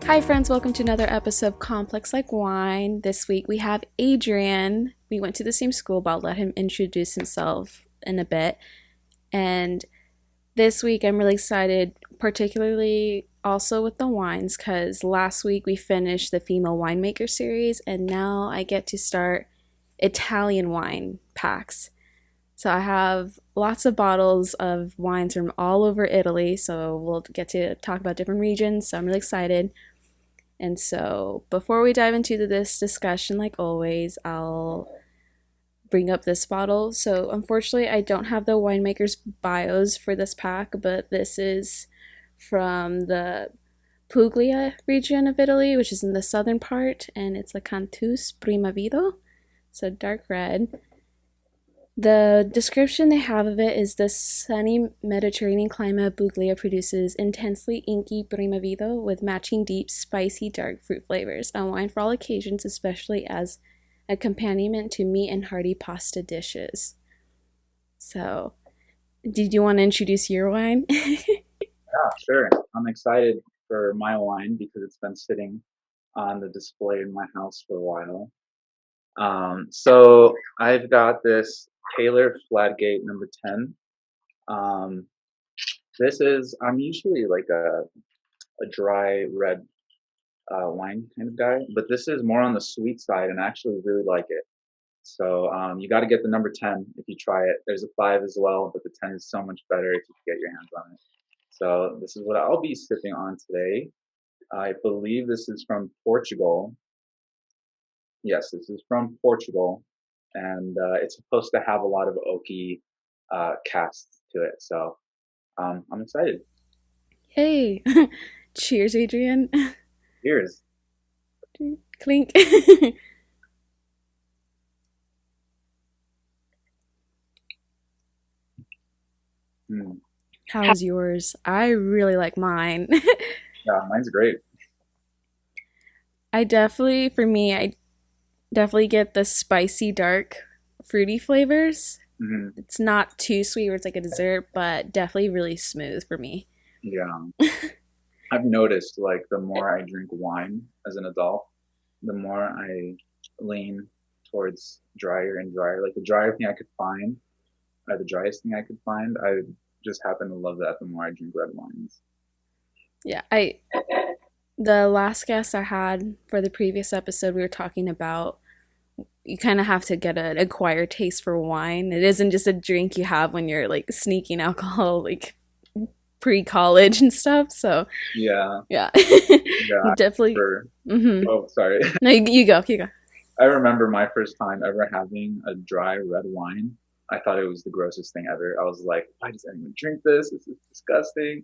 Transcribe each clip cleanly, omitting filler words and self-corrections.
Hi friends, welcome to another episode of Complex Like Wine. This week we have Adrian. We went to the same school, but I'll let him introduce himself in a bit. And this week I'm really excited, particularly also with the wines, because last week we finished the Female Winemaker series, and now I get to start Italian wine packs. So I have lots of bottles of wines from all over Italy, so we'll get to talk about different regions, so I'm really excited. And so, before we dive into this discussion, like always, I'll bring up this bottle. So, unfortunately, I don't have the winemaker's bios for this pack, but this is from the Puglia region of Italy, which is in the southern part, and it's a Cantus Primavido, so dark red. The description they have of it is the sunny Mediterranean climate of Puglia produces intensely inky Primavido with matching deep, spicy, dark fruit flavors. A wine for all occasions, especially as a accompaniment to meat and hearty pasta dishes. So, did you want to introduce your wine? Yeah, sure. I'm excited for my wine because it's been sitting on the display in my house for a while. So I've got this Taylor Fladgate number 10. Um, I'm usually like a dry red wine kind of guy, but this is more on the sweet side and I actually really like it. So you got to get the number 10 if you try it. There's a 5 as well, but the 10 is so much better if you can get your hands on it. So this is what I'll be sipping on today. I believe this is from Portugal. Yes, this is from Portugal, and it's supposed to have a lot of oaky cast to it. So I'm excited. Hey, cheers, Adrian. Cheers. Clink. Mm. How's yours? I really like mine. Yeah, mine's great. I definitely get the spicy, dark, fruity flavors. Hmm. It's not too sweet where it's like a dessert, but definitely really smooth for me. Yeah, I've noticed like the more I drink wine as an adult, the more I lean towards drier and drier. Like the drier thing I could find, or the driest thing I could find, I just happen to love that the more I drink red wines. Yeah, I the last guest I had for the previous episode, we were talking about you kind of have to get an acquired taste for wine. It isn't just a drink you have when you're like sneaking alcohol, like pre-college and stuff. So Yeah, yeah, yeah. definitely. For Mm-hmm. Oh, sorry. No, you go, you go. I remember my first time ever having a dry red wine. I thought it was the grossest thing ever. I was like, why does anyone drink this? This is disgusting.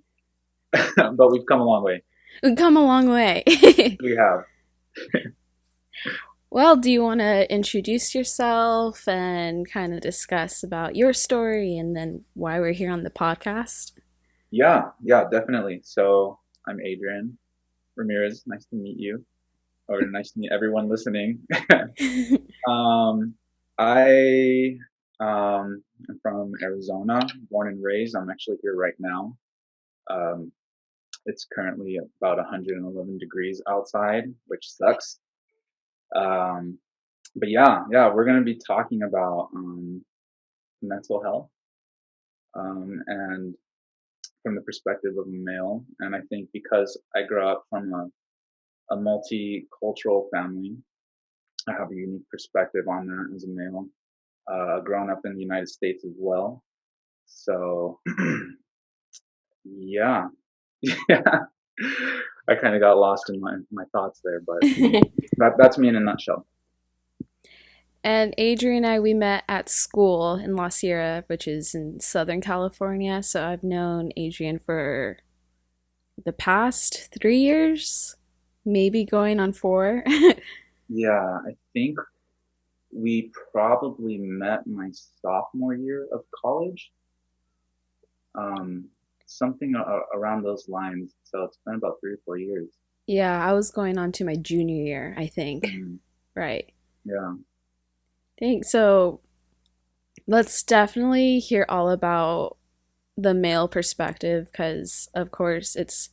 But we've come a long way. We've come a long way. We have. Well, do you want to introduce yourself and kind of discuss about your story and then why we're here on the podcast? Yeah, yeah, definitely. So I'm Adrian Ramirez. Nice to meet you, or nice to meet everyone listening. Um, I am from Arizona, born and raised. I'm actually here right now. Um, it's currently about 111 degrees outside, which sucks. Um, but yeah, we're gonna be talking about mental health and from the perspective of a male. And I think because I grew up from a multicultural family, I have a unique perspective on that as a male. Grown up in the United States as well. So yeah, yeah. I kind of got lost in my thoughts there, but that's me in a nutshell. And Adrian and I, we met at school in La Sierra, which is in Southern California. So I've known Adrian for the past 3 years, maybe going on four. Yeah, I think we probably met my sophomore year of college, um, something around those lines. So it's been about 3 or 4 years. Yeah, I was going on to my junior year, I think. Mhm. Right. Yeah. Thanks. So Let's definitely hear all about the male perspective because, of course, it's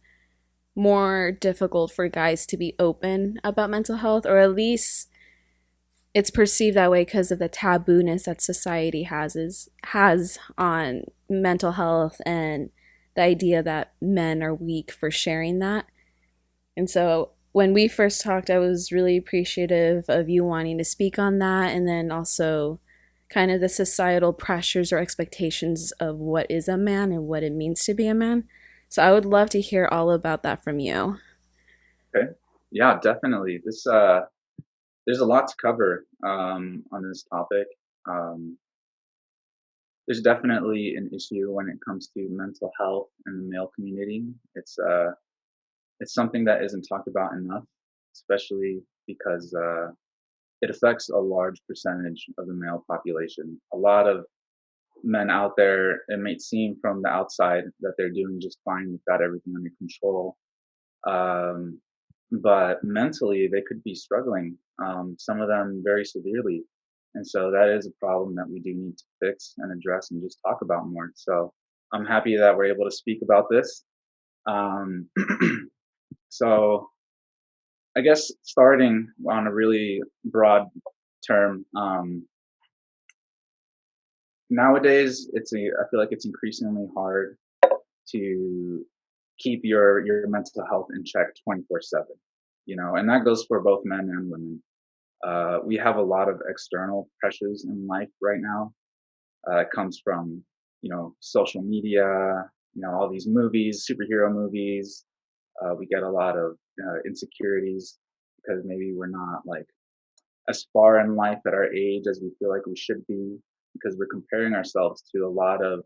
more difficult for guys to be open about mental health, or at least it's perceived that way because of the tabooness that society has on mental health and the idea that men are weak for sharing that. And so when we first talked, I was really appreciative of you wanting to speak on that, and then also kind of the societal pressures or expectations of what is a man and what it means to be a man. So I would love to hear all about that from you. Okay. Yeah, definitely. There's a lot to cover on this topic. Um, there's definitely an issue when it comes to mental health in the male community. It's something that isn't talked about enough, especially because it affects a large percentage of the male population. A lot of men out there, it may seem from the outside that they're doing just fine, they've got everything under control. Um, but mentally, they could be struggling, some of them very severely. And so that is a problem that we do need to fix and address and just talk about more. So I'm happy that we're able to speak about this. Um, so I guess starting on a really broad term, nowadays I feel like it's increasingly hard to keep your mental health in check 24/7. And that goes for both men and women. We have a lot of external pressures in life right now. It comes from social media, all these movies, superhero movies. We get a lot of insecurities because maybe we're not like as far in life at our age as we feel like we should be, because we're comparing ourselves to a lot of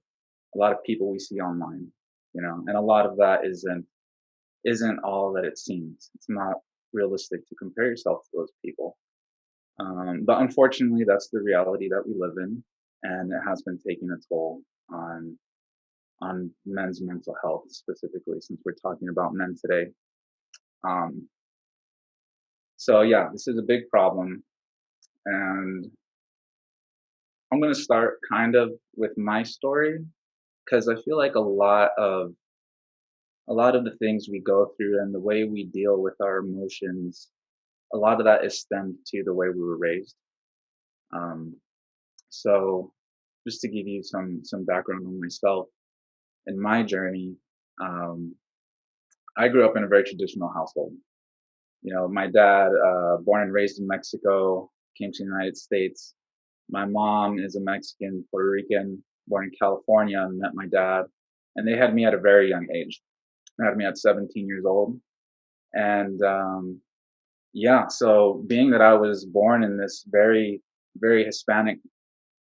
people we see online, and a lot of that isn't all that it seems. It's not realistic to compare yourself to those people. But unfortunately, that's the reality that we live in, and it has been taking a toll on men's mental health specifically, since we're talking about men today. Um, so yeah, this is a big problem, and I'm going to start kind of with my story because I feel like a lot of the things we go through and the way we deal with our emotions, a lot of that is stemmed to the way we were raised. Um, so just to give you some background on myself and my journey, um, I grew up in a very traditional household. My dad, born and raised in Mexico, came to the United States. My mom is a Mexican, Puerto Rican, born in California, and met my dad. And they had me at a very young age. They had me at 17 years old. And yeah, so being that I was born in this very, very Hispanic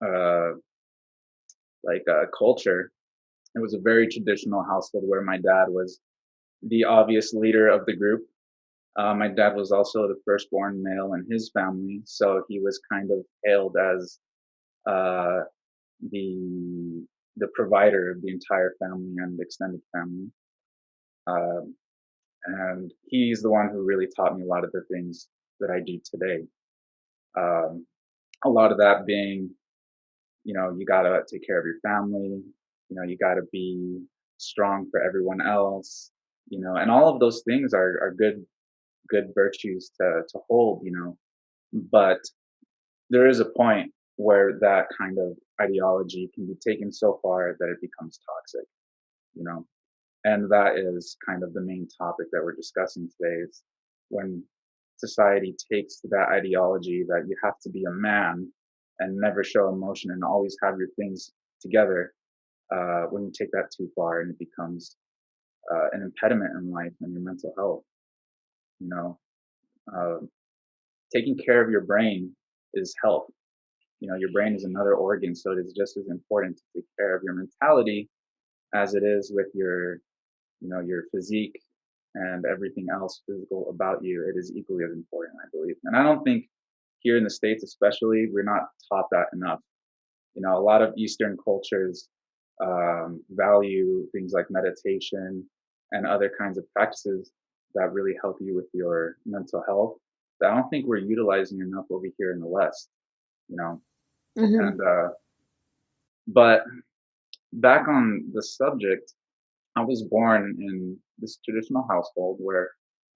uh, culture, it was a very traditional household where my dad was the obvious leader of the group. My dad was also the firstborn male in his family, so he was kind of hailed as uh, the the provider of the entire family and extended family. Um, and he's the one who really taught me a lot of the things that I do today. Um, a lot of that being, you gotta take care of your family. You gotta be strong for everyone else. And all of those things are good virtues to hold. But there is a point where that kind of ideology can be taken so far that it becomes toxic. You know, and that is kind of the main topic that we're discussing today. Is when society takes that ideology that you have to be a man and never show emotion and always have your things together. When you take that too far, and it becomes an impediment in life and your mental health. You know, uh, taking care of your brain is health. Your brain is another organ, so it is just as important to take care of your mentality as it is with your physique and everything else physical about you. It is equally as important, I believe. And I don't think here in the States, especially, we're not taught that enough. A lot of Eastern cultures value things like meditation and other kinds of practices that really help you with your mental health that I don't think we're utilizing enough over here in the West, you know. Mm-hmm. And But back on the subject, I was born in this traditional household where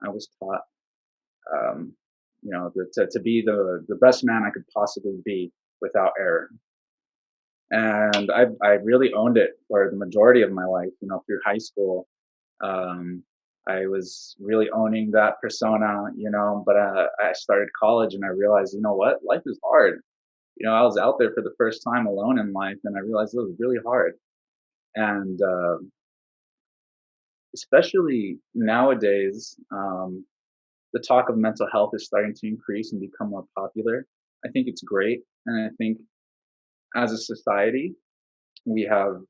I was taught, um, to be the best man I could possibly be without error. And I really owned it for the majority of my life, through high school. Um, I was really owning that persona, but I started college and I realized, you know what, life is hard. I was out there for the first time alone in life and I realized it was really hard. And especially nowadays, the talk of mental health is starting to increase and become more popular. I think it's great. And I think as a society, we have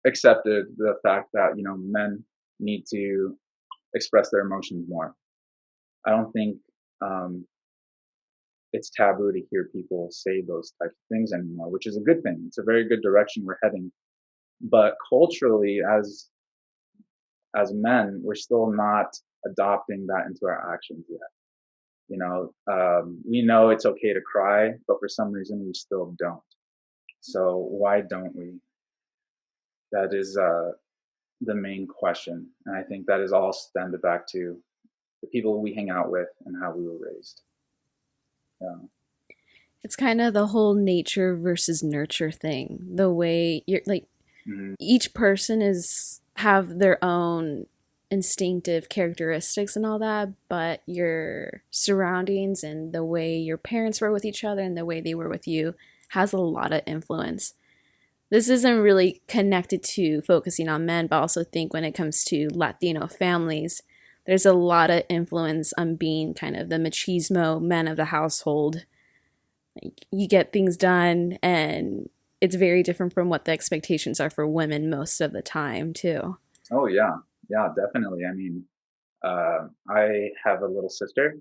accepted the fact that, men need to express their emotions more. I don't think um, it's taboo to hear people say those types of things anymore, which is a good thing. It's a very good direction we're heading. But culturally, as men, we're still not adopting that into our actions yet. We know it's okay to cry, but for some reason we still don't. So why don't we? That is the main question, and I think that is all stemmed back to the people we hang out with and how we were raised. Yeah. It's kind of the whole nature versus nurture thing. The way you're like, Mhm. each person is have their own instinctive characteristics and all that, but your surroundings and the way your parents were with each other and the way they were with you has a lot of influence. This isn't really connected to focusing on men, but also think when it comes to Latino families, there's a lot of influence on being kind of the machismo men of the household. Like, you get things done, and it's very different from what the expectations are for women most of the time, too. Oh yeah, yeah, definitely. I mean, I have a little sister,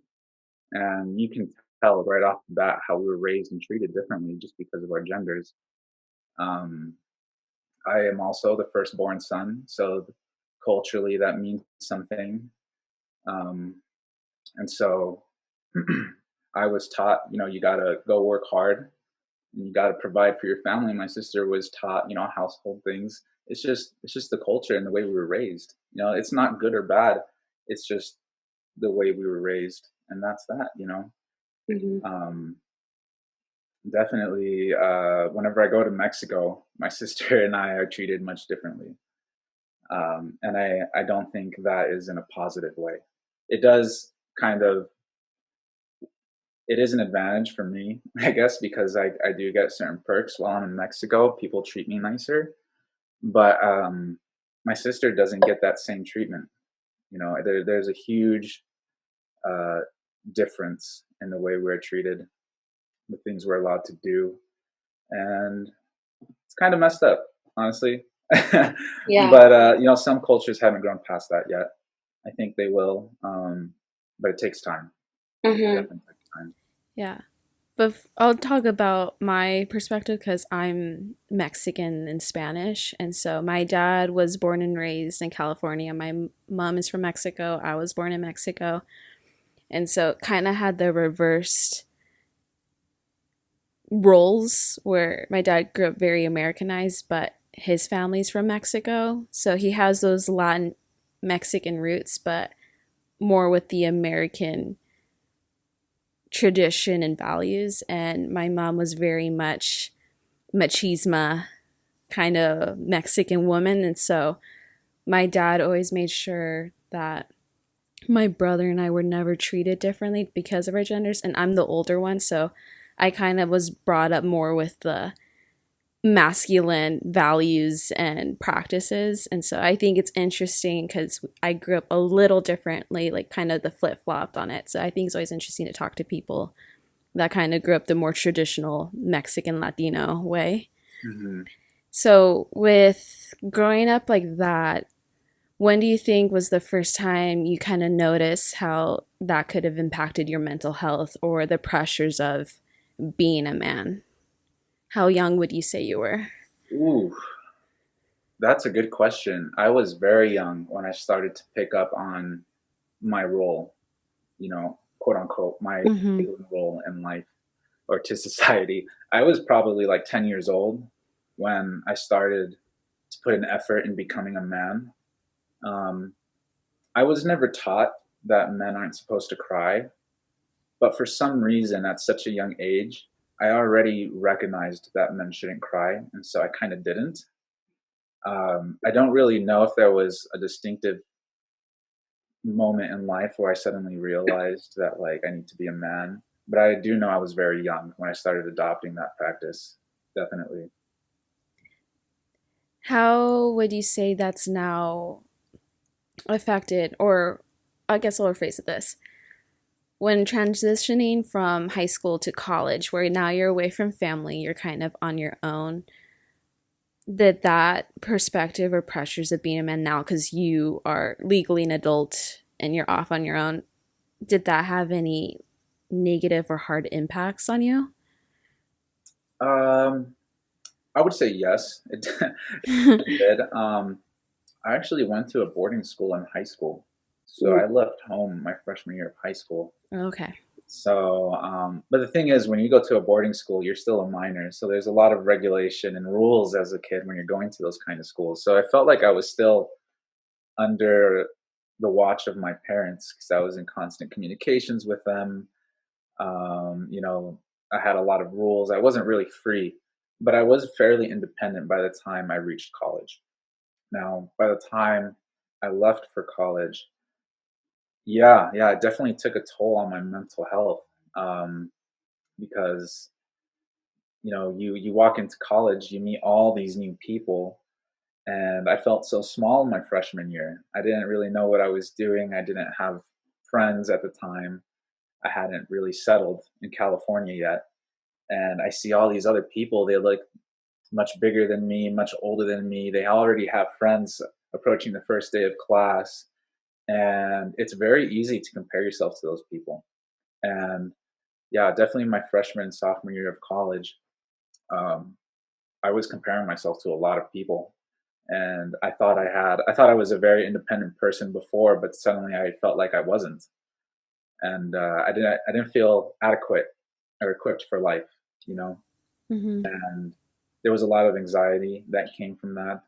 and you can tell right off the bat how we were raised and treated differently just because of our genders. Um, I am also the firstborn son, so culturally that means something. Um, and so I was taught, you gotta go work hard and you gotta provide for your family. My sister was taught, household things. It's just the culture and the way we were raised. It's not good or bad. It's just the way we were raised, and that's that. Mm-hmm. Um, Definitely, whenever I go to Mexico, my sister and I are treated much differently. And I don't think that is in a positive way. It does kind of, it is an advantage for me, I guess, because I do get certain perks while I'm in Mexico. People treat me nicer, but my sister doesn't get that same treatment. There's a huge uh, difference in the way we're treated, the things we're allowed to do, and it's kind of messed up, honestly. Yeah. But some cultures haven't grown past that yet. I think they will, but it takes time. It Mm-hmm. definitely takes time. Yeah. But I'll talk about my perspective because I'm Mexican and Spanish. And so my dad was born and raised in California. My mom is from Mexico. I was born in Mexico. And so kind of had the reversed roles where my dad grew up very Americanized, but his family's from Mexico. So he has those Latin Mexican roots, but more with the American tradition and values. And my mom was very much machismo kind of Mexican woman. And so my dad always made sure that my brother and I were never treated differently because of our genders. And I'm the older one. So I kind of was brought up more with the masculine values and practices. And so I think it's interesting because I grew up a little differently, like kind of the flip flopped on it. So I think it's always interesting to talk to people that kind of grew up the more traditional Mexican Latino way. Hmm. So, with growing up like that, when do you think was the first time you kind of noticed how that could have impacted your mental health or the pressures of being a man? How young would you say you were? Ooh, that's a good question. I was very young when I started to pick up on my role, quote unquote, my Mm-hmm. role in life or to society. I was probably like 10 years old when I started to put an effort in becoming a man. Um, I was never taught that men aren't supposed to cry, but for some reason, at such a young age, I already recognized that men shouldn't cry, and so I kind of didn't. I don't really know if there was a distinctive moment in life where I suddenly realized that like I need to be a man, but I do know I was very young when I started adopting that practice. Definitely. How would you say that's now affected, or I guess I'll rephrase it this, when transitioning from high school to college, where now you're away from family, you're kind of on your own, did that perspective or pressures of being a man now, because you are legally an adult and you're off on your own, did that have any negative or hard impacts on you? Um, I would say yes. It, it did. I actually went to a boarding school in high school, so I left home my freshman year of high school. Okay. So, but the thing is, when you go to a boarding school, you're still a minor. So there's a lot of regulation and rules as a kid when you're going to those kind of schools. So I felt like I was still under the watch of my parents because I was in constant communications with them. You know, I had a lot of rules. I wasn't really free, but I was fairly independent by the time I reached college. Now, by the time I left for college, yeah, it definitely took a toll on my mental health. Um, because you walk into college, you meet all these new people, and I felt so small in my freshman year. I didn't really know what I was doing. I didn't have friends at the time. I hadn't really settled in California yet, and I see all these other people. They look much bigger than me, much older than me. They already have friends approaching the first day of class, and it's very easy to compare yourself to those people. And yeah, definitely my freshman and sophomore year of college, um, I was comparing myself to a lot of people, and I thought I was a very independent person before, but suddenly I felt like I wasn't, and I didn't feel adequate or equipped for life, you know. Mm-hmm. And there was a lot of anxiety that came from that,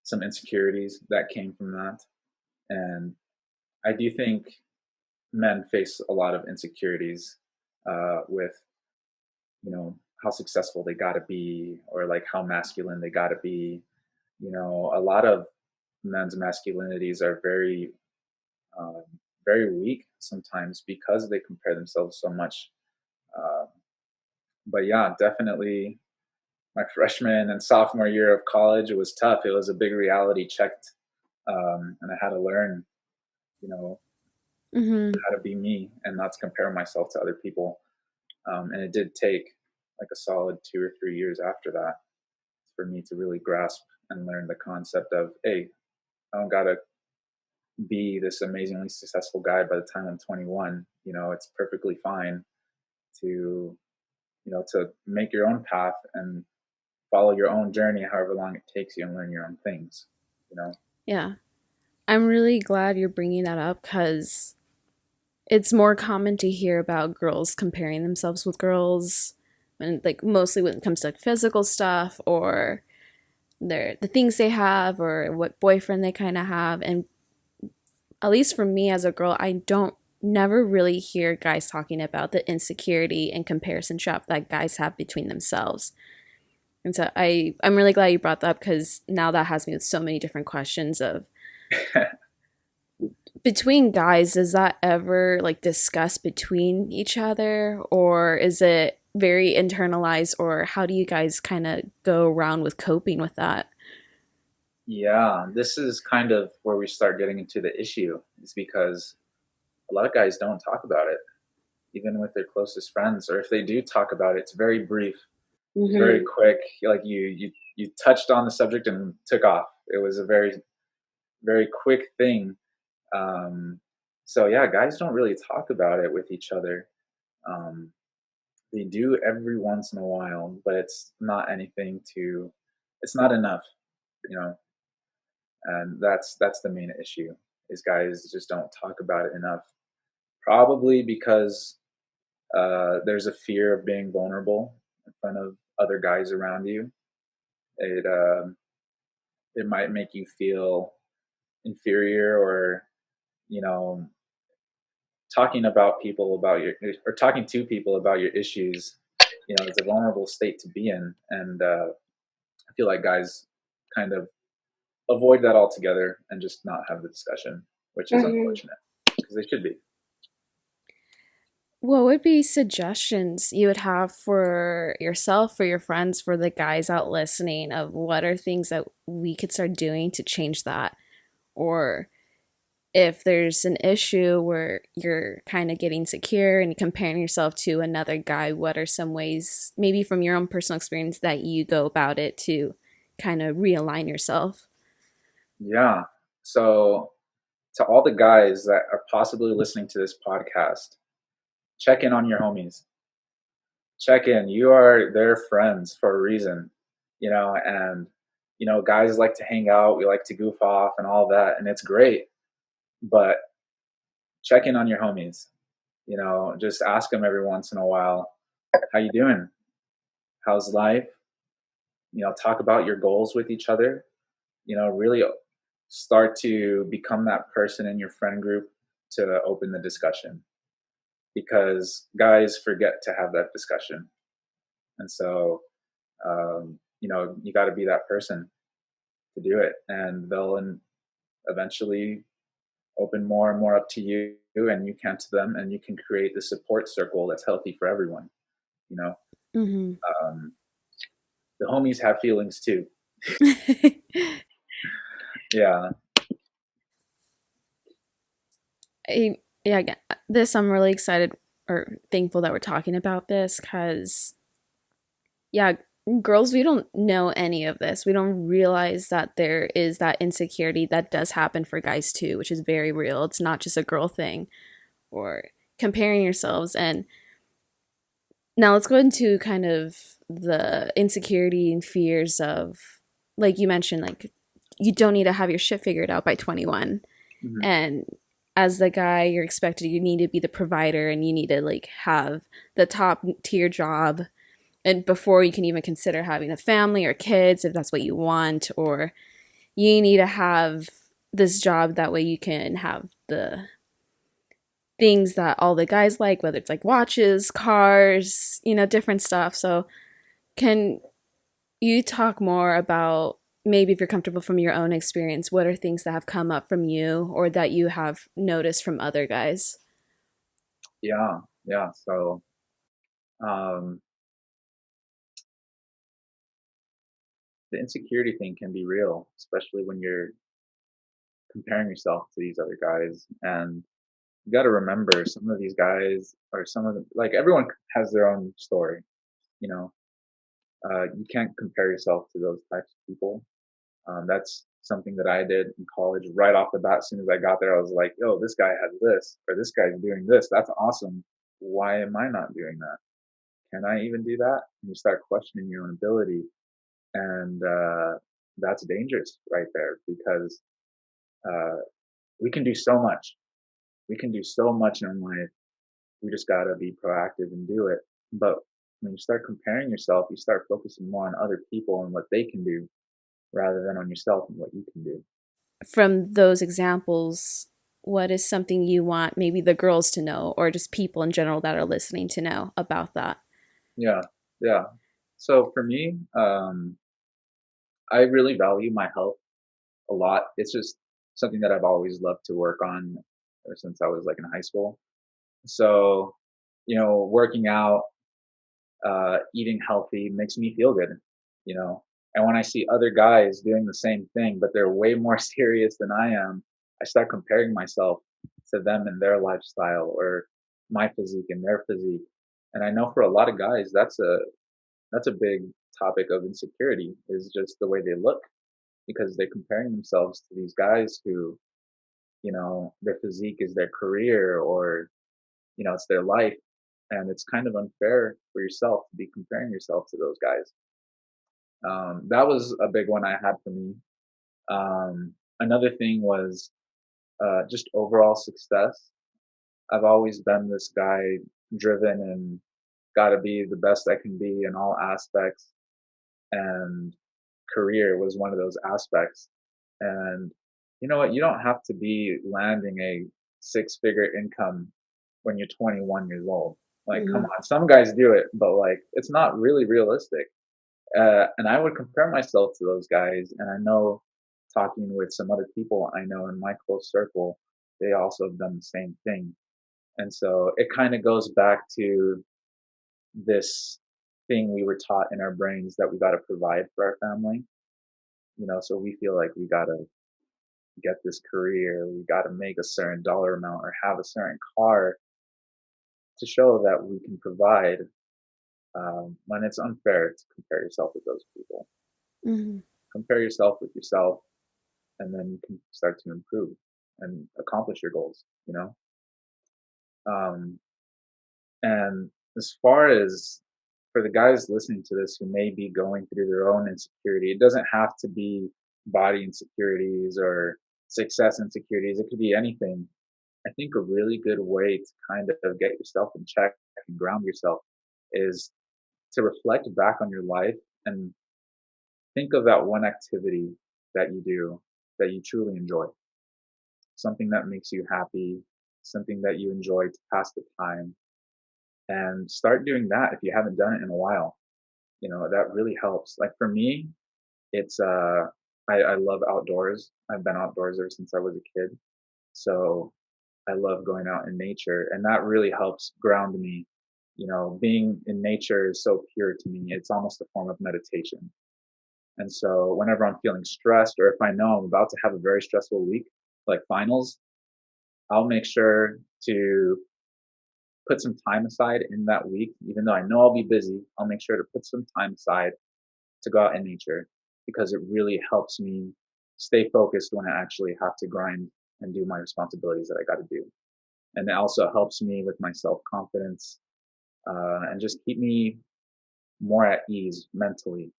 some insecurities that came from that, and I do think men face a lot of insecurities with how successful they got to be or like how masculine they got to be. A lot of men's masculinities are um, very weak sometimes because they compare themselves so much. uh, but yeah, definitely my freshman and sophomore year of college, it was tough. It was a big reality check, and I had to learn you know Mm-hmm. how to be me and not to compare myself to other people. And it did take like a solid 2 or 3 years after that for me to really grasp and learn the concept of, hey, I don't gotta be this amazingly successful guy by the time I'm 21. It's perfectly fine to, to make your own path and follow your own journey, however long it takes you, and learn your own things. You know. Yeah. I'm really glad you're bringing that up because it's more common to hear about girls comparing themselves with girls, and like mostly when it comes to like physical stuff or the things they have or what boyfriend they kind of have. And at least for me as a girl, I don't never really hear guys talking about the insecurity and comparison trap that guys have between themselves. And so I'm really glad you brought that up because now that has me with so many different questions of between guys, does that ever like discuss between each other, or is it very internalized, or how do you guys kind of go around with coping with that? Yeah, this is kind of where we start getting into the issue, is because a lot of guys don't talk about it, even with their closest friends, or if they do talk about it, it's very brief. It's very Mm-hmm. quick. Like you touched on the subject and took off. It was a very quick thing. Um, so yeah, guys don't really talk about it with each other. Um, they do every once in a while, but it's not anything to. It's not enough, you know. And that's the main issue. Is guys just don't talk about it enough. Probably because there's a fear of being vulnerable in front of other guys around you. It it might make you feel inferior, or you know, talking about people about your or talking to people about your issues. It's a vulnerable state to be in, and I feel like guys kind of avoid that altogether and just not have the discussion, which is Hmm. unfortunate because they should be. What would be suggestions you would have for yourself, for your friends, for the guys out listening of what are things that we could start doing to change that? Or if there's an issue where you're kind of getting secure and comparing yourself to another guy, what are some ways, maybe from your own personal experience, that you go about it to kind of realign yourself? Yeah. So to all the guys that are possibly listening to this podcast, check in on your homies. Check in. You are their friends for a reason, and guys like to hang out, we like to goof off and all that, and it's great. But check in on your homies. Just ask them every once in a while, how you doing? How's life? Talk about your goals with each other. Really start to become that person in your friend group to open the discussion, because guys forget to have that discussion. And so, you got to be that person to do it, and they'll eventually open more and more up to you, and you can to them, and you can create the support circle that's healthy for everyone. You know, Mm-hmm. um, the homies have feelings too. Yeah, I, yeah, this I'm really excited or thankful that we're talking about this because, yeah, girls, we don't know any of this. We don't realize that there is that insecurity that does happen for guys too, which is very real. It's not just a girl thing or comparing yourselves. And now let's go into kind of the insecurity and fears of, like you mentioned, like you don't need to have your shit figured out by 21. hmm And as the guy, you're expected, you need to be the provider and you need to like have the top tier job. And before you can even consider having a family or kids, if that's what you want, or you need to have this job that way you can have the things that all the guys like, whether it's like watches, cars, different stuff. So, can you talk more about, maybe if you're comfortable from your own experience, what are things that have come up from you or that you have noticed from other guys? yeah, yeah. So, um, the insecurity thing can be real, especially when you're comparing yourself to these other guys. And you got to remember, some of these guys, or some of them, like everyone has their own story. You know, you can't compare yourself to those types of people. That's something that I did in college right off the bat. As soon as I got there, I was like, "Yo, this guy has this, or this guy's doing this. That's awesome. Why am I not doing that? Can I even do that?" And you start questioning your own ability, and that's dangerous right there, because uh, we can do so much. We can do so much in life. We just gotta be proactive and do it. But when you start comparing yourself, you start focusing more on other people and what they can do, rather than on yourself and what you can do. From those examples, what is something you want maybe the girls to know or just people in general that are listening to know about that? Yeah, yeah. So for me, I really value my health a lot. It's just something that I've always loved to work on ever since I was like in high school. So, working out, eating healthy makes me feel good, you know. And when I see other guys doing the same thing, but they're way more serious than I am, I start comparing myself to them and their lifestyle, or my physique and their physique. And I know for a lot of guys, that's a big topic of insecurity, is just the way they look, because they're comparing themselves to these guys who, their physique is their career, or it's their life. And it's kind of unfair for yourself to be comparing yourself to those guys. That was a big one I had for me. Another thing was just overall success. I've always been this guy, driven and got to be the best I can be in all aspects, and career was one of those aspects. And you know what? You don't have to be landing a six-figure income when you're 21 years old. Like, come Hmm. on, some guys do it, but like, it's not really realistic. And I would compare myself to those guys. And I know, talking with some other people I know in my close circle, they also have done the same thing. And so it kind of goes back to this thing we were taught in our brains that we got to provide for our family. So we feel like we got to get this career, we got to make a certain dollar amount or have a certain car to show that we can provide, when it's unfair to compare yourself with those people. Hmm. Compare yourself with yourself, and then you can start to improve and accomplish your goals. Um, and as far as for the guys listening to this who may be going through their own insecurity, it doesn't have to be body insecurities or success insecurities. It could be anything. I think a really good way to kind of get yourself in check and ground yourself is to reflect back on your life and think of that one activity that you do that you truly enjoy, something that makes you happy, something that you enjoy to pass the time, and start doing that if you haven't done it in a while. That really helps. Like for me, it's I love outdoors. I've been outdoors ever since I was a kid. So I love going out in nature, and that really helps ground me. Being in nature is so pure to me. It's almost a form of meditation. And so whenever I'm feeling stressed, or if I know I'm about to have a very stressful week, like finals, I'll make sure to put some time aside in that week. Even though I know I'll be busy, I'll make sure to put some time aside to go out in nature, because it really helps me stay focused when I actually have to grind and do my responsibilities that I got to do. And it also helps me with my self confidence, and just keep me more at ease mentally,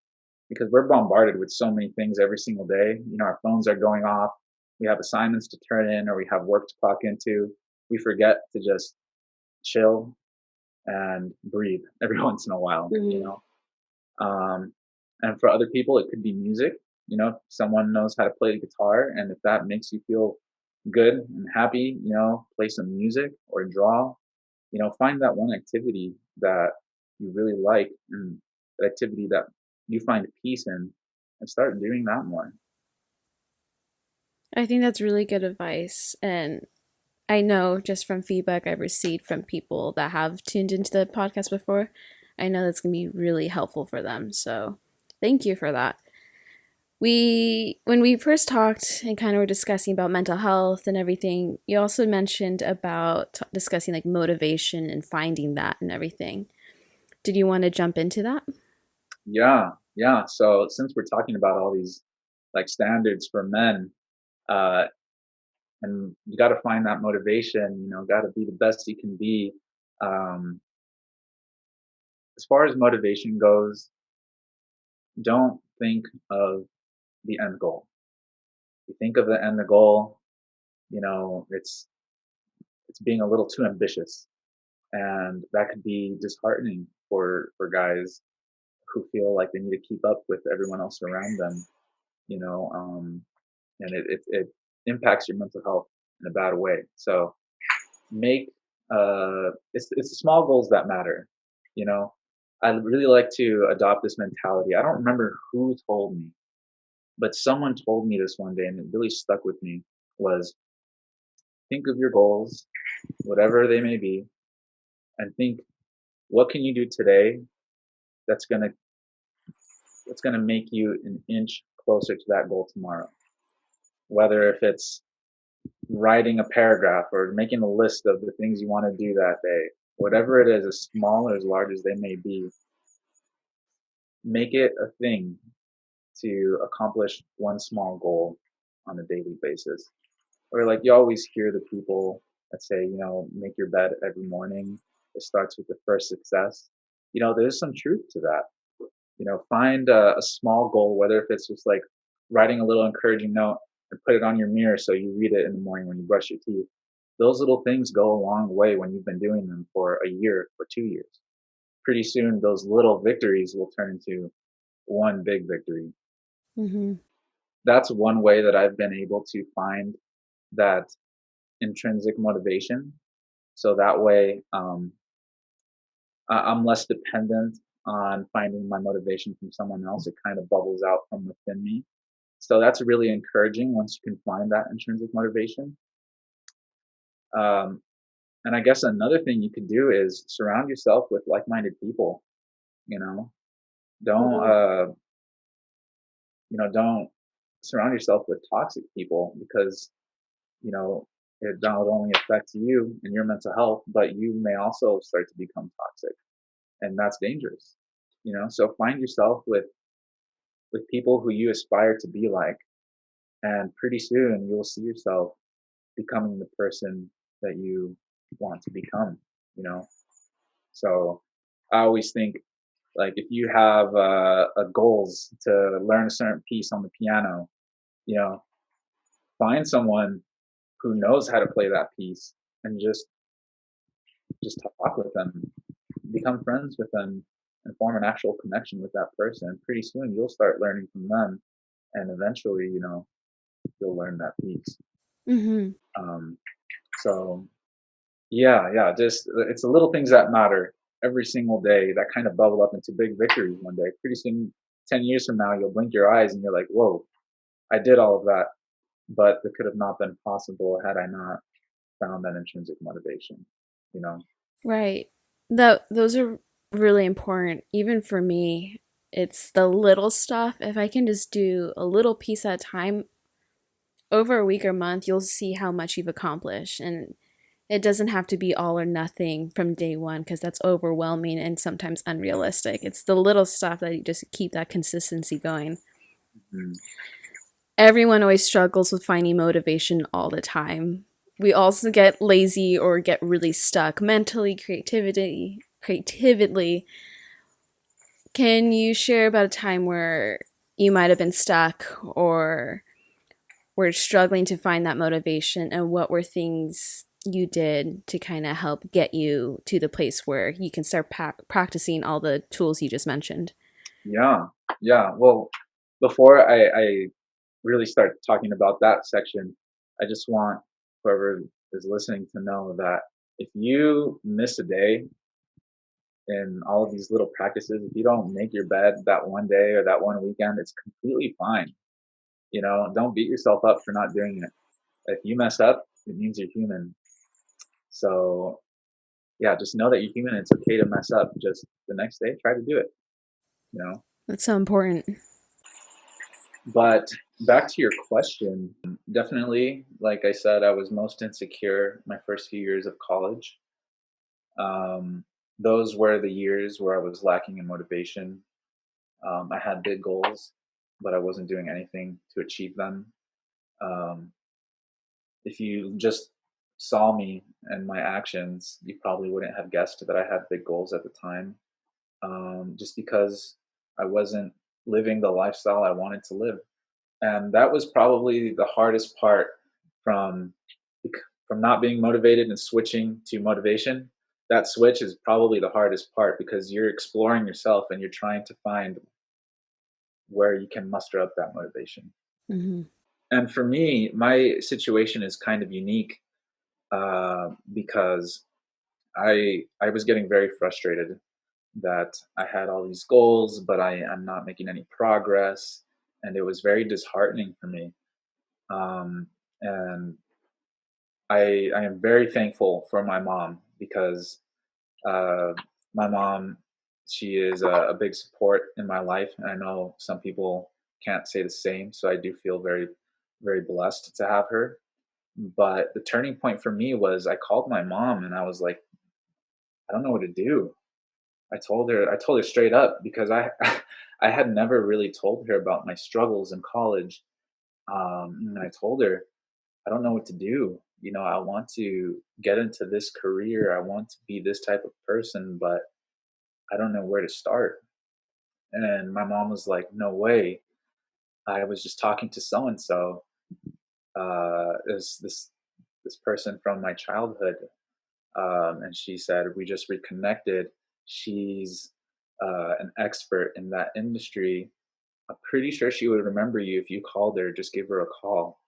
because we're bombarded with so many things every single day. Our phones are going off. We have assignments to turn in, or we have work to clock into. We forget to just chill and breathe every once in a while, you Hmm. know. Um, and for other people, it could be music. If someone knows how to play the guitar, and if that makes you feel good and happy, play some music or draw. Find that one activity that you really like, and the activity that you find peace in, and start doing that more. I think that's really good advice. And I know just from feedback I've received from people that have tuned into the podcast before, I know that's going to be really helpful for them. So thank you for that. When we first talked and kind of were discussing about mental health and everything, you also mentioned about discussing like motivation and finding that and everything. Did you want to jump into that? Yeah, yeah. So since we're talking about all these like standards for men, uh, and you got to find that motivation, got to be the best you can be. Um, as far as motivation goes, don't think of the end goal. You think of the end goal, it's being a little too ambitious, and that could be disheartening for guys who feel like they need to keep up with everyone else around them. You know, um, and it impacts your mental health in a bad way. So make it's the small goals that matter. You know, I really like to adopt this mentality. I don't remember who told me, but someone told me this one day, and it really stuck with me. Was think of your goals, whatever they may be, and think, what can you do today that's gonna that's gonna make you an inch closer to that goal tomorrow. Whether if it's writing a paragraph or making a list of the things you want to do that day, whatever it is, as small or as large as they may be, make it a thing to accomplish one small goal on a daily basis. Or like you always hear the people that say, make your bed every morning. It starts with the first success. There's some truth to that. Find a small goal, whether if it's just like writing a little encouraging note and put it on your mirror so you read it in the morning when you brush your teeth. Those little things go a long way when you've been doing them for a year or 2 years. Pretty soon, those little victories will turn into one big victory. Mm-hmm. That's one way that I've been able to find that intrinsic motivation. So that way, I'm less dependent on finding my motivation from someone else. It kind of bubbles out from within me. So that's really encouraging once you can find that intrinsic motivation. Um, and I guess another thing you could do is surround yourself with like-minded people. You know, don't don't surround yourself with toxic people because you know it not only affects you and your mental health, but you may also start to become toxic, and that's dangerous. So find yourself with people who you aspire to be like, and pretty soon you'll see yourself becoming the person that you want to become. You know, so I always think like if you have a goals to learn a certain piece on the piano, you know, find someone who knows how to play that piece and just talk with them, become friends with them, and form an actual connection with that person. Pretty soon you'll start learning from them, and eventually, you'll learn that piece. Mm-hmm. Um, so yeah, just it's the little things that matter every single day that kind of bubble up into big victories one day. Pretty soon, 10 years from now, you'll blink your eyes and you're like, "Whoa, I did all of that," but it could have not been possible had I not found that intrinsic motivation. You know? Right. Those are really important. Even for me, it's the little stuff. If I can just do a little piece at a time over a week or month, you'll see how much you've accomplished. And it doesn't have to be all or nothing from day one because that's overwhelming and sometimes unrealistic. It's the little stuff that you just keep that consistency going. Mhm. Everyone always struggles with finding motivation all the time. We also get lazy or get really stuck mentally, creatively. Can you share about a time where you might have been stuck or were struggling to find that motivation, and what were things you did to kind of help get you to the place where you can start practicing all the tools you just mentioned? Yeah, yeah. Well, before I really start talking about that section, I just want whoever is listening to know that if you miss a day in all of these little practices, if you don't make your bed that one day or that one weekend, it's completely fine. Don't beat yourself up for not doing it. If you mess up, it means you're human. So yeah, just know that you're human. It's okay to mess up. Just the next day, try to do it. You know. That's so important. But back to your question, definitely, like I said, I was most insecure my first few years of college. Um, those were the years where I was lacking in motivation. I had big goals, but I wasn't doing anything to achieve them. Um, if you just saw me and my actions, you probably wouldn't have guessed that I had big goals at the time, just because I wasn't living the lifestyle I wanted to live. And that was probably the hardest part from from not being motivated and switching to motivation. That switch is probably the hardest part because you're exploring yourself and you're trying to find where you can muster up that motivation. Mm-hmm. And for me, my situation is kind of unique because I was getting very frustrated that I had all these goals, but I'm not making any progress, and it was very disheartening for me. And I am very thankful for my mom because uh, my mom, she is a big support in my life, and I know some people can't say the same. So I do feel very, very blessed to have her. But the turning point for me was I called my mom and I was like, I don't know what to do. I told her straight up because I had never really told her about my struggles in college. And I told her I don't know what to do. I want to get into this career. I want to be this type of person, but I don't know where to start. And my mom was like, "No way. I was just talking to so and so. Is this person from my childhood?" And she said, "We just reconnected. She's an expert in that industry, I'm pretty sure she would remember you if you called her, just give her a call.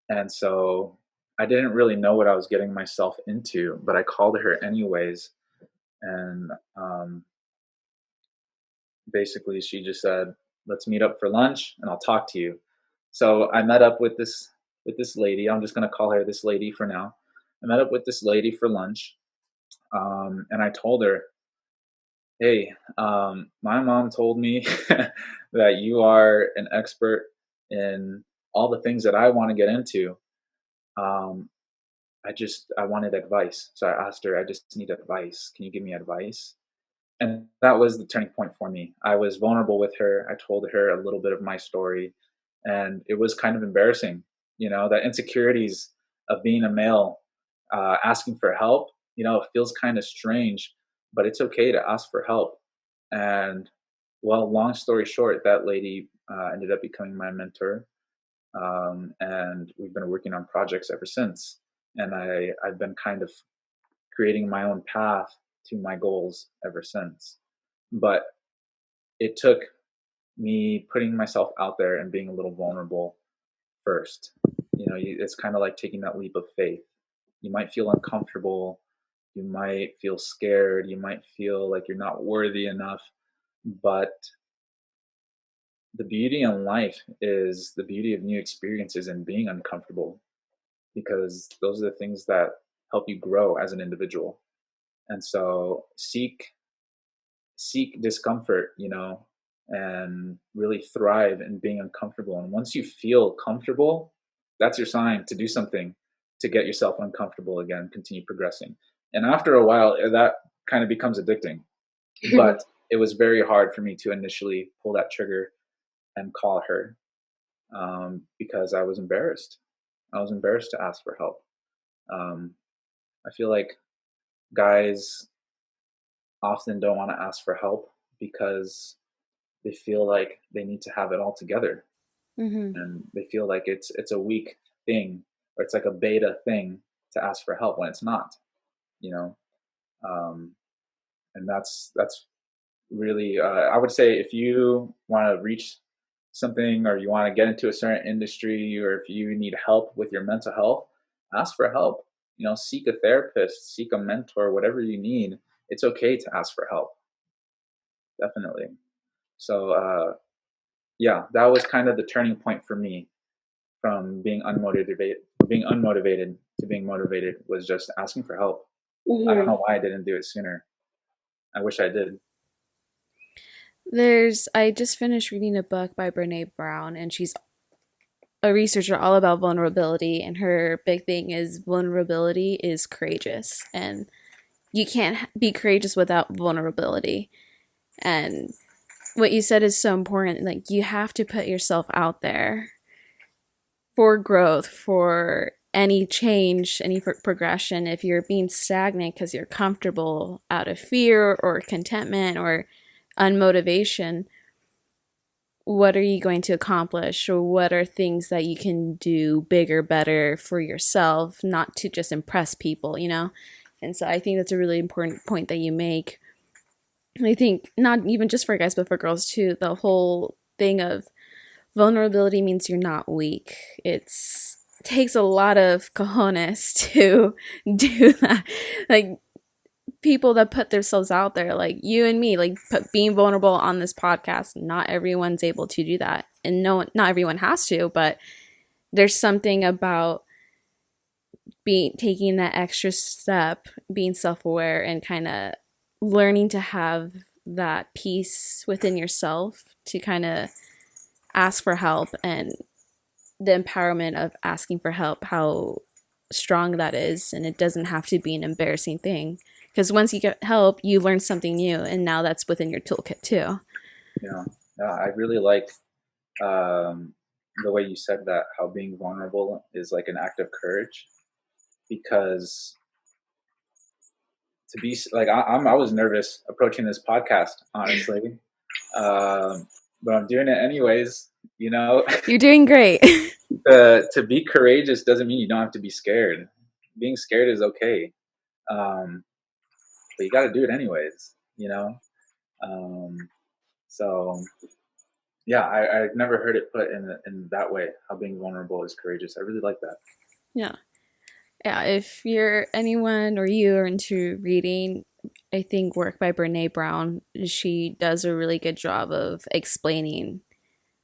And so I didn't really know what I was getting myself into, but I called her anyways. And basically, she just said, "Let's meet up for lunch, and I'll talk to you." So I met up with this lady. I'm just gonna call her this lady for now. I met up with this lady for lunch, and I told her, "Hey, my mom told me that you are an expert in all the things that I want to get into. Um, I wanted advice. So I asked her, I just need advice. Can you give me advice?" And that was the turning point for me. I was vulnerable with her. I told her a little bit of my story, and it was kind of embarrassing. You know, the insecurities of being a male, asking for help. You know, it feels kind of strange, but it's okay to ask for help. And well, long story short, that lady ended up becoming my mentor, and we've been working on projects ever since. And I've been kind of creating my own path to my goals ever since. But it took me putting myself out there and being a little vulnerable first. You know, it's kind of like taking that leap of faith. You might feel uncomfortable. You might feel scared. You might feel like you're not worthy enough. But the beauty in life is the beauty of new experiences and being uncomfortable, because those are the things that help you grow as an individual. And so seek discomfort, you know, and really thrive in being uncomfortable. And once you feel comfortable, that's your sign to do something to get yourself uncomfortable again, continue progressing. And after a while, that kind of becomes addicting. But it was very hard for me to initially pull that trigger and call her, because I was embarrassed. I was embarrassed to ask for help. Um, I feel like guys often don't want to ask for help because they feel like they need to have it all together, Mm-hmm. and they feel like it's a weak thing, or it's like a beta thing to ask for help when it's not, you know. um, and that's really, I would say, if you want to reach something, or you want to get into a certain industry, or if you need help with your mental health, ask for help. You know, seek a therapist, seek a mentor, whatever you need. It's okay to ask for help, definitely. So yeah, that was kind of the turning point for me, from being unmotivated to being motivated, was just asking for help. I don't Hmm. know why I didn't do it sooner. I wish I did. I just finished reading a book by Brene Brown, and she's a researcher all about vulnerability. And her big thing is vulnerability is courageous. And you can't be courageous without vulnerability. And what you said is so important. Like, you have to put yourself out there for growth, for any change, any progression. If you're being stagnant because you're comfortable out of fear or contentment or unmotivation, what are you going to accomplish, or what are things that you can do bigger, better for yourself, not to just impress people, you know? And so I think that's a really important point that you make. And I think not even just for guys, but for girls too, the whole thing of vulnerability means you're not weak. It takes a lot of cojones to do that. Like, people that put themselves out there, like you and me, like being vulnerable on this podcast, not everyone's able to do that. And no, not everyone has to, but there's something about being taking that extra step, being self-aware, and kind of learning to have that peace within yourself to kind of ask for help, and the empowerment of asking for help, how strong that is. And it doesn't have to be an embarrassing thing, because once you get help, you learn something new, and now that's within your toolkit too. Yeah, yeah, I really like, um, the way you said that, how being vulnerable is like an act of courage, because to be like, I was nervous approaching this podcast, honestly, but I'm doing it anyways. You know, You're doing great. to be courageous doesn't mean you don't have to be scared. Being scared is okay, um, but you got to do it anyways. You know, um, so Yeah, I've never heard it put in that way. How being vulnerable is courageous. I really like that. Yeah. Yeah, if you're anyone or you are into reading, I think work by Brene Brown, she does a really good job of explaining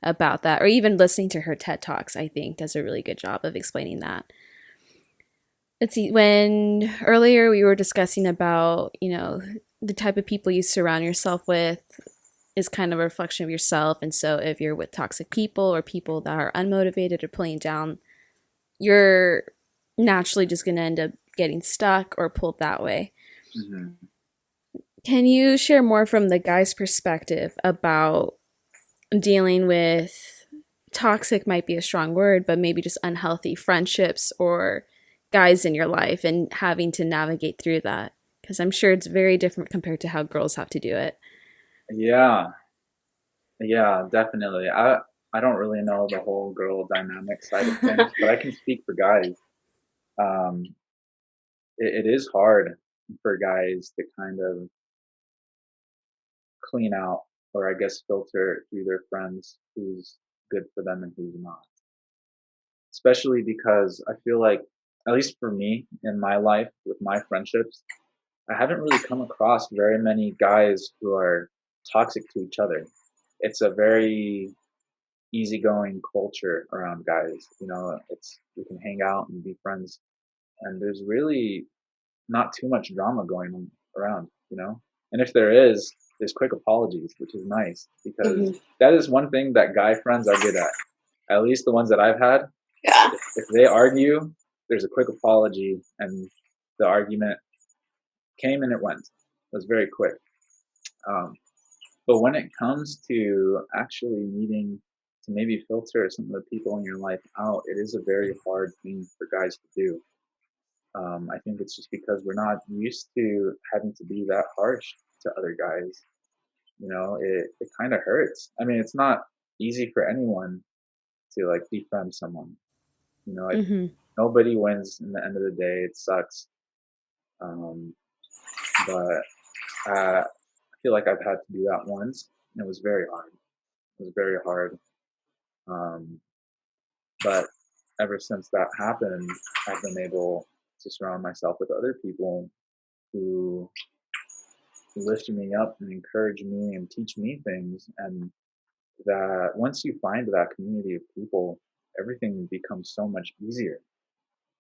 about that, or even listening to her TED Talks, I think does a really good job of explaining that. Let's see, when earlier we were discussing about, the type of people you surround yourself with is kind of a reflection of yourself. And so if you're with toxic people or people that are unmotivated or pulling you down, you're naturally just going to end up getting stuck or pulled that way. Hmm. Can you share more from the guy's perspective about dealing with toxic might be a strong word, but maybe just unhealthy friendships or guys in your life and having to navigate through that? Because I'm sure it's very different compared to how girls have to do it. Yeah, yeah, definitely. I don't really know the whole girl dynamic side of things, but I can speak for guys. Um, it is hard for guys to kind of clean out, or I guess filter through their friends who's good for them and who's not. Especially because I feel like, at least for me in my life with my friendships, I haven't really come across very many guys who are toxic to each other. It's a very easygoing culture around guys. It's we can hang out and be friends, and there's really not too much drama going around. And if there is, there's quick apologies, which is nice because Mm-hmm. that is one thing that guy friends are good at. At least the ones that I've had. Yeah. If they argue, there's a quick apology, and the argument came and it went. It was very quick. Um, but when it comes to actually needing to maybe filter some of the people in your life out, it is a very hard thing for guys to do. I think it's just because we're not used to having to be that harsh to other guys. It kind of hurts. I mean, it's not easy for anyone to like befriend someone. Like Mm-hmm. nobody wins in the end of the day. It sucks. Um, but I feel like I've had to do that once, and it was very hard. It was very hard. Um, but ever since that happened, I've been able to surround myself with other people who lift me up and encourage me and teach me things. And that once you find that community of people, everything becomes so much easier.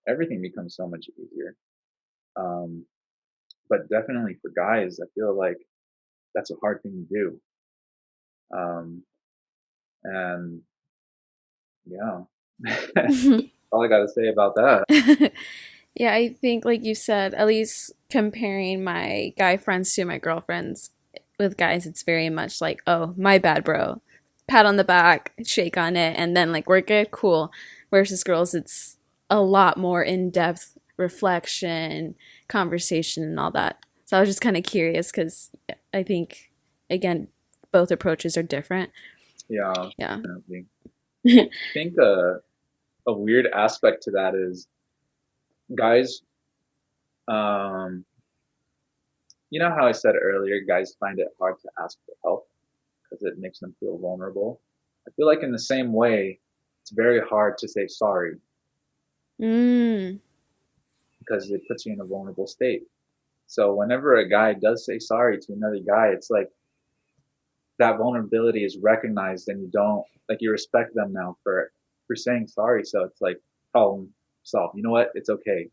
Everything becomes so much easier. Um, but definitely for guys, I feel like that's a hard thing to do. Um, and yeah, all I got to say about that. Yeah, I think, like you said, at least comparing my guy friends to my girlfriends, with guys, it's very much like, oh, my bad, bro. Pat on the back, shake on it, and then, like, we're good, cool. Versus girls, it's a lot more in depth reflection, conversation, and all that. So I was just kind of curious because I think, again, both approaches are different. Yeah, Yeah. definitely. I think a weird aspect to that is guys. Um, you know how I said earlier, guys find it hard to ask for help because it makes them feel vulnerable. I feel like in the same way, it's very hard to say sorry Mm. because it puts you in a vulnerable state. So whenever a guy does say sorry to another guy, it's like that vulnerability is recognized, and you don't like you respect them now for saying sorry. So it's like problem solved. You know what? It's okay.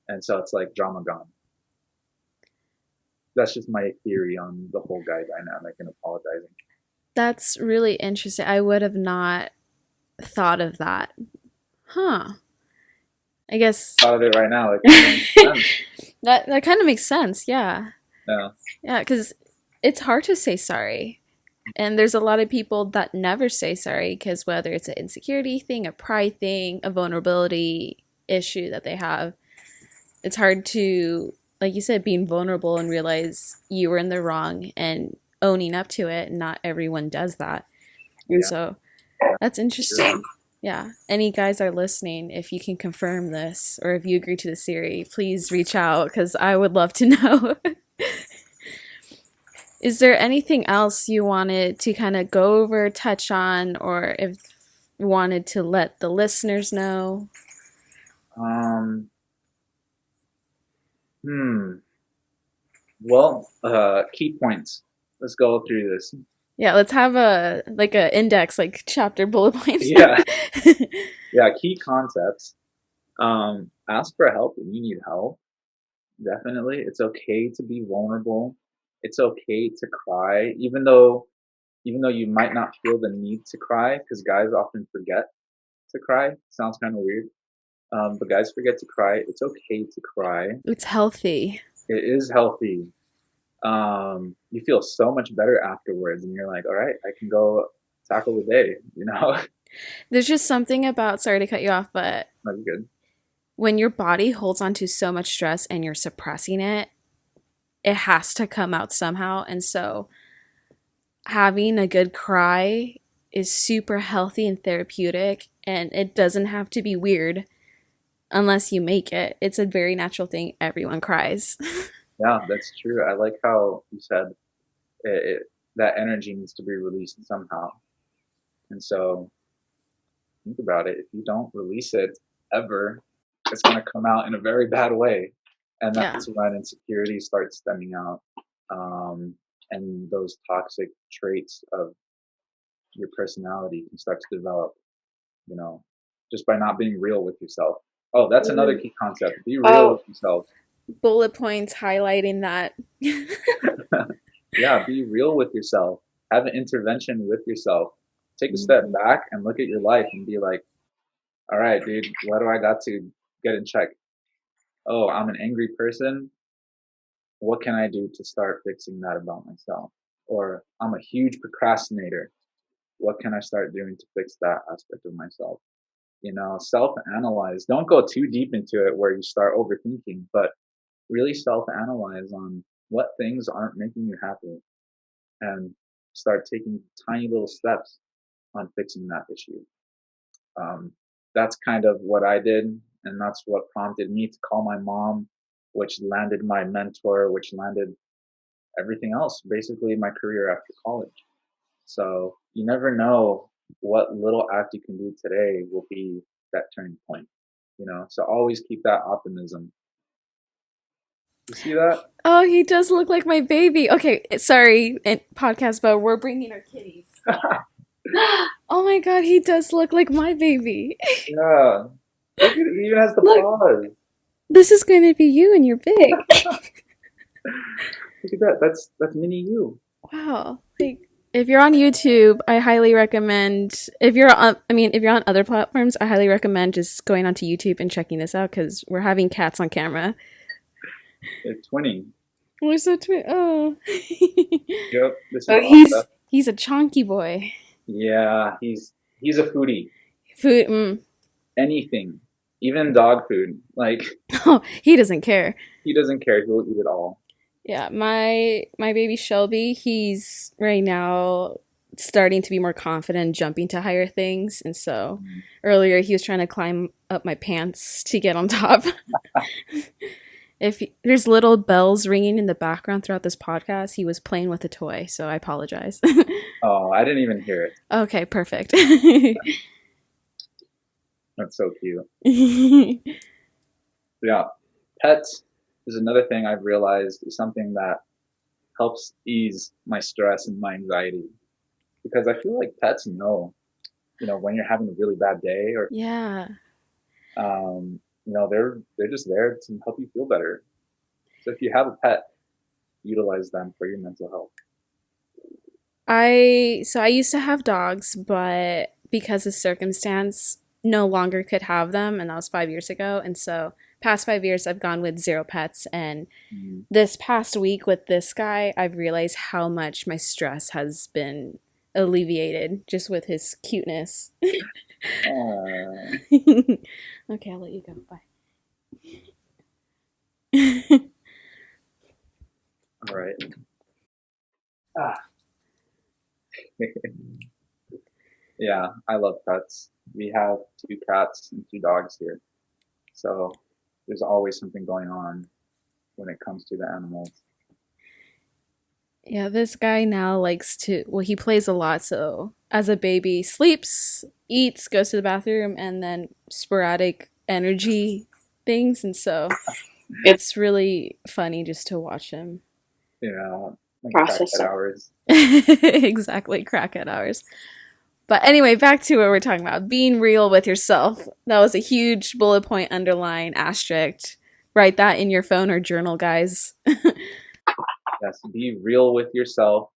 And so it's like drama gone. That's just my theory on the whole guy dynamic and apologizing. That's really interesting. I would have not thought of that. Huh. I guess Thought of it right now. It kind of makes sense. that kind of makes sense. Yeah. Yeah. Yeah, cuz it's hard to say sorry. And there's a lot of people that never say sorry because whether it's an insecurity thing, a pride thing, a vulnerability issue that they have, it's hard to, like you said, being vulnerable and realize you were in the wrong and owning up to it. Not everyone does that. And Yeah. so that's interesting. Yeah. Any guys are listening, if you can confirm this or if you agree to the theory, please reach out because I would love to know. Is there anything else you wanted to kind of go over, touch on, or if you wanted to let the listeners know? Um, hmm. Well, key points. Let's go through this. Yeah, let's have a index, like chapter bullet points. Yeah, yeah. Key concepts. Ask for help when you need help. Definitely, it's okay to be vulnerable. It's okay to cry, even though you might not feel the need to cry, because guys often forget to cry. Sounds kind of weird, but guys forget to cry. It's okay to cry. It's healthy. It is healthy. You feel so much better afterwards, and you're like, all right, I can go tackle the day. There's just something about, sorry to cut you off, but That's good. when your body holds on to so much stress and you're suppressing it, it has to come out somehow. And so having a good cry is super healthy and therapeutic, and it doesn't have to be weird unless you make it. It's a very natural thing. Everyone cries. Yeah, that's true. I like how you said that energy needs to be released somehow. And so think about it. If you don't release it ever, it's going to come out in a very bad way. And Yeah. that's when insecurity starts stemming out. Um, and those toxic traits of your personality can start to develop, you know, just by not being real with yourself. Oh, that's another Mm. key concept. Be real Oh, with yourself. bullet points highlighting that. Yeah, be real with yourself. Have an intervention with yourself. Take a step Mhm. back and look at your life and be like, all right, dude, what do I got to get in check? Oh, I'm an angry person. What can I do to start fixing that about myself? Or I'm a huge procrastinator. What can I start doing to fix that aspect of myself? Self analyze. Don't go too deep into it where you start overthinking, but really self analyze on what things aren't making you happy and start taking tiny little steps on fixing that issue. Um, that's kind of what I did, and that's what prompted me to call my mom, which landed my mentor, which landed everything else, basically my career after college. So you never know what little act you can do today will be that turning point. So always keep that optimism. You see that? Oh, he does look like my baby. Okay, sorry, podcast, but we're bringing our kitties. Oh my god, he does look like my baby. Yeah. Look at it, he even has the Look, paws. this is going to be you and you're big. Look at that. That's mini you. Wow. Like, if you're on YouTube, I highly recommend. If you're on other platforms, I highly recommend just going onto YouTube and checking this out because we're having cats on camera. They're twinning. We're so Oh. Yep. This is Oh, Asta. he's a chonky boy. Yeah, he's a foodie. Food. Anything, even dog food. Like Oh, he doesn't care. he doesn't care. He'll eat it all. Yeah, my baby Shelby, he's right now starting to be more confident jumping to higher things, and so Mm. earlier he was trying to climb up my pants to get on top. There's little bells ringing in the background throughout this podcast, he was playing with a toy, so I apologize. Oh, I didn't even hear it. Okay, perfect. That's so cute. Yeah, pets is another thing I've realized is something that helps ease my stress and my anxiety because I feel like pets know, when you're having a really bad day or Yeah. they're just there to help you feel better. So if you have a pet, utilize them for your mental health. I used to have dogs, but because of circumstance, no longer could have them, and that was 5 years ago. And so, past 5 years, I've gone with zero pets. And Mm. this past week with this guy, I've realized how much my stress has been alleviated just with his cuteness. Aw. Okay, I'll let you go. Bye. All right. Ah. Yeah, I love pets. We have 2 cats and 2 dogs here. So there's always something going on when it comes to the animals. Yeah, this guy now likes to, well, he plays a lot. So, as a baby, sleeps, eats, goes to the bathroom, and then sporadic energy things. And so, it's really funny just to watch him. You know, like crackhead Processor. hours. Exactly, crackhead hours. But anyway, back to what we're talking about being real with yourself. That was a huge bullet point, underline, asterisk. Write that in your phone or journal, guys. Yes, be real with yourself.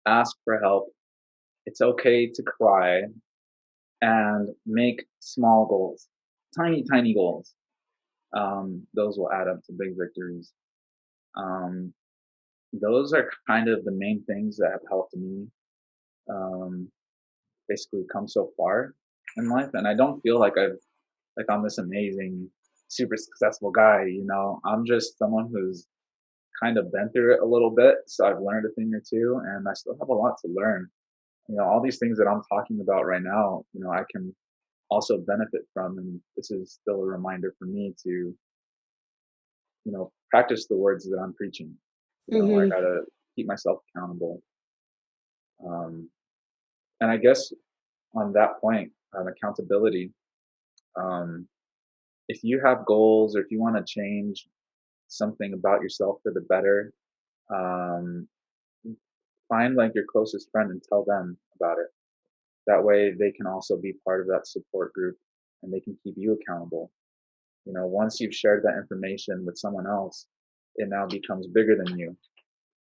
Ask for help. It's okay to cry and make small goals, tiny, tiny goals. Those will add up to big victories. Um, those are kind of the main things that have helped me um, basically come so far in life. And I don't feel like I'm this amazing, super successful guy. I'm just someone who's kind of been through it a little bit. So I've learned a thing or two, and I still have a lot to learn. All these things that I'm talking about right now, I can also benefit from. And this is still a reminder for me to, practice the words that I'm preaching. I Mm-hmm. gotta keep myself accountable. Um, and I guess on that point, on accountability, um, if you have goals or if you want to change something about yourself for the better, um, find like your closest friend and tell them about it. That way they can also be part of that support group and they can keep you accountable. Once you've shared that information with someone else, it now becomes bigger than you,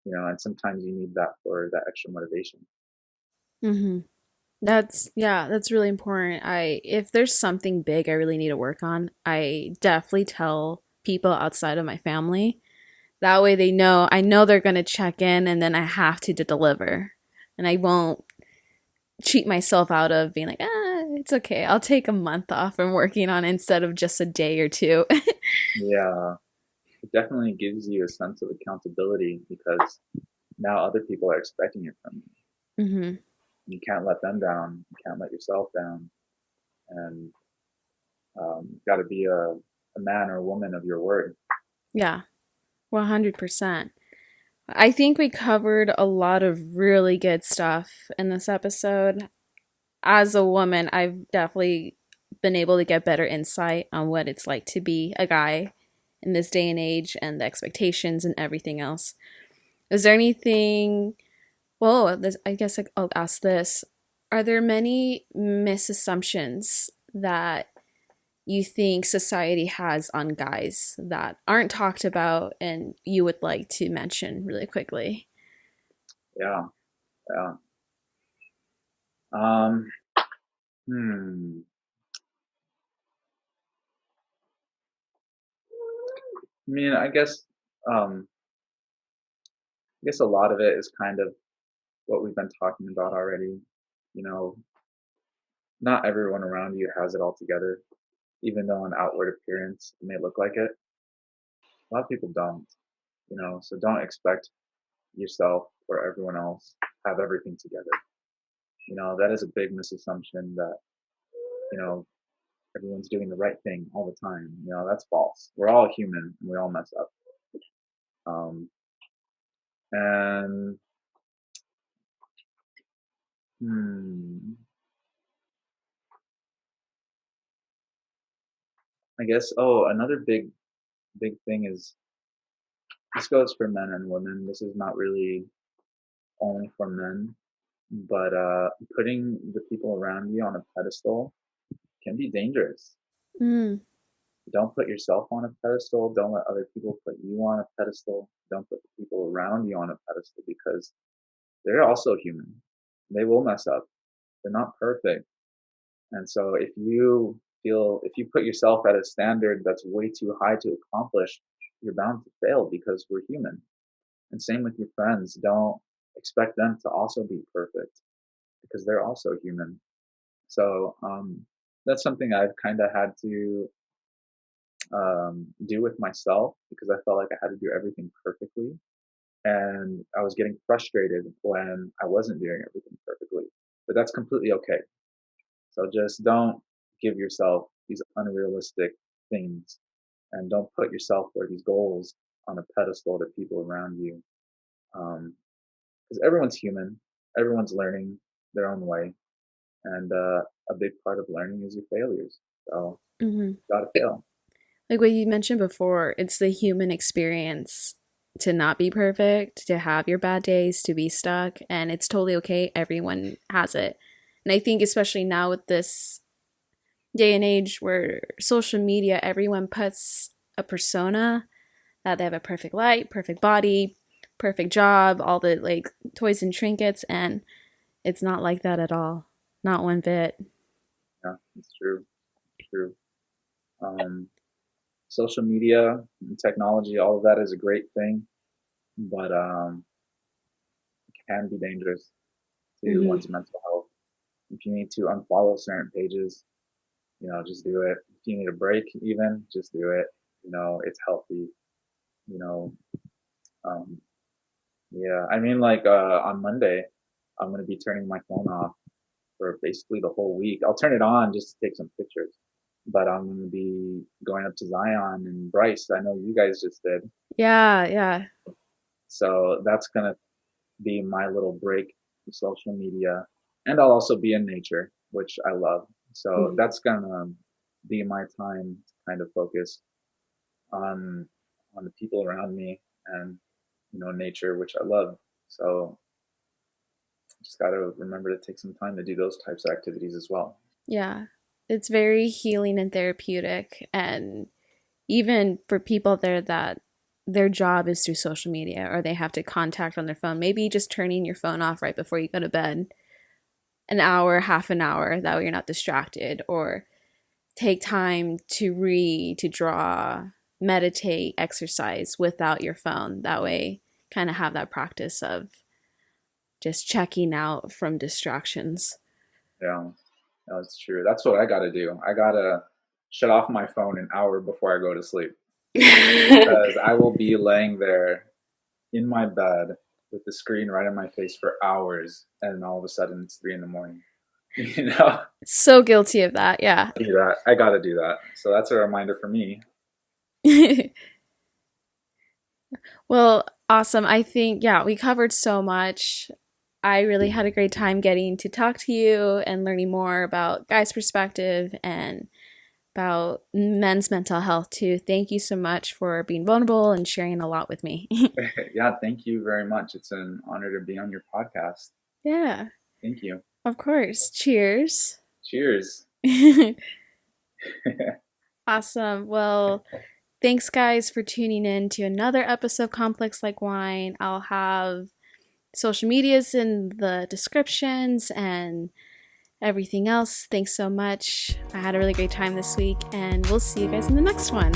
and sometimes you need that for that extra motivation. Mm-hmm. That's really important. If there's something big I really need to work on, I definitely tell people outside of my family. That way they know I know they're gonna check in and then I have to deliver. And I won't cheat myself out of being like, it's okay. I'll take a month off from working on it instead of just a day or two. Yeah, it definitely gives you a sense of accountability because now other people are expecting it from you. Hmm. You can't let them down. You can't let yourself down. And got to be a man or a woman of your word. Yeah, 100%. I think we covered a lot of really good stuff in this episode. As a woman, I've definitely been able to get better insight on what it's like to be a guy in this day and age and the expectations and everything else. Is there anything, well, I guess I'll ask this. Are there many misassumptions that you think society has on guys that aren't talked about and you would like to mention really quickly? Yeah, yeah. Um, hmm. I mean, um, I guess a lot of it is kind of what we've been talking about already. You know, not everyone around you has it all together, even though on outward appearance it may look like it. A lot of people don't. So don't expect yourself or everyone else have everything together. That is a big misassumption that you know everyone's doing the right thing all the time. That's false. We're all human and we all mess up. Um, and hmm, I guess, another big thing is this goes for men and women. This is not really only for men, but putting the people around you on a pedestal can be dangerous. Mm, Don't put yourself on a pedestal. Don't let other people put you on a pedestal. Don't put the people around you on a pedestal because they're also human. They will mess up. They're not perfect. And so if you put yourself at a standard that's way too high to accomplish, you're bound to fail because we're human. And same with your friends. Don't expect them to also be perfect because they're also human. So that's something I've kind of had to do with myself because I felt like I had to do everything perfectly. And I was getting frustrated when I wasn't doing everything perfectly. But that's completely okay. So just don't give yourself these unrealistic things and don't put yourself or these goals on a pedestal to people around you. Um, because everyone's human, everyone's learning their own way, and a big part of learning is your failures. So Hmm. you gotta fail. Like what you mentioned before, it's the human experience to not be perfect, to have your bad days, to be stuck, and it's totally okay. Everyone has it. And I think, especially now with this day and age where social media, everyone puts a persona that they have a perfect life, perfect body, perfect job, all the like toys and trinkets, and it's not like that at all. Not one bit. Yeah, it's true. True. Um, Social media and technology, all of that is a great thing, but it can be dangerous to Hmm. one's mental health. If you need to unfollow certain pages, just do it. If you need a break, even, just do it. It's healthy. You know, um, yeah. I mean, like on Monday, I'm gonna be turning my phone off for basically the whole week. I'll turn it on just to take some pictures, but I'm gonna be going up to Zion and Bryce. I know you guys just did, Yeah, yeah. so that's gonna be my little break from social media, and I'll also be in nature, which I love. So Mhm. that's gonna be my time to kind of focus on the people around me and nature, which I love. So just got to remember to take some time to do those types of activities as well. Yeah. It's very healing and therapeutic. And even for people there that their job is through social media or they have to contact on their phone, maybe just turning your phone off right before you go to bed, an hour, half an hour, that way you're not distracted, or take time to read, to draw, meditate, exercise without your phone. That way, kind of have that practice of just checking out from distractions. Yeah, that's true. That's what I got to do. I got to shut off my phone an hour before I go to sleep because I will be laying there in my bed with the screen right in my face for hours, and all of a sudden it's 3 in the morning. You know, So guilty of that, yeah. do that. I got to do that. So that's a reminder for me. Well, awesome. I think, yeah, we covered so much. I really had a great time getting to talk to you and learning more about guys' perspective and about men's mental health too. Thank you so much for being vulnerable and sharing a lot with me. Yeah, thank you very much. It's an honor to be on your podcast. Yeah, Thank you. of course. Cheers. Cheers. Awesome. Well, thanks, guys, for tuning in to another episode of Complex Like Wine. I'll have social medias in the descriptions and everything else. Thanks so much. I had a really great time this week, and we'll see you guys in the next one.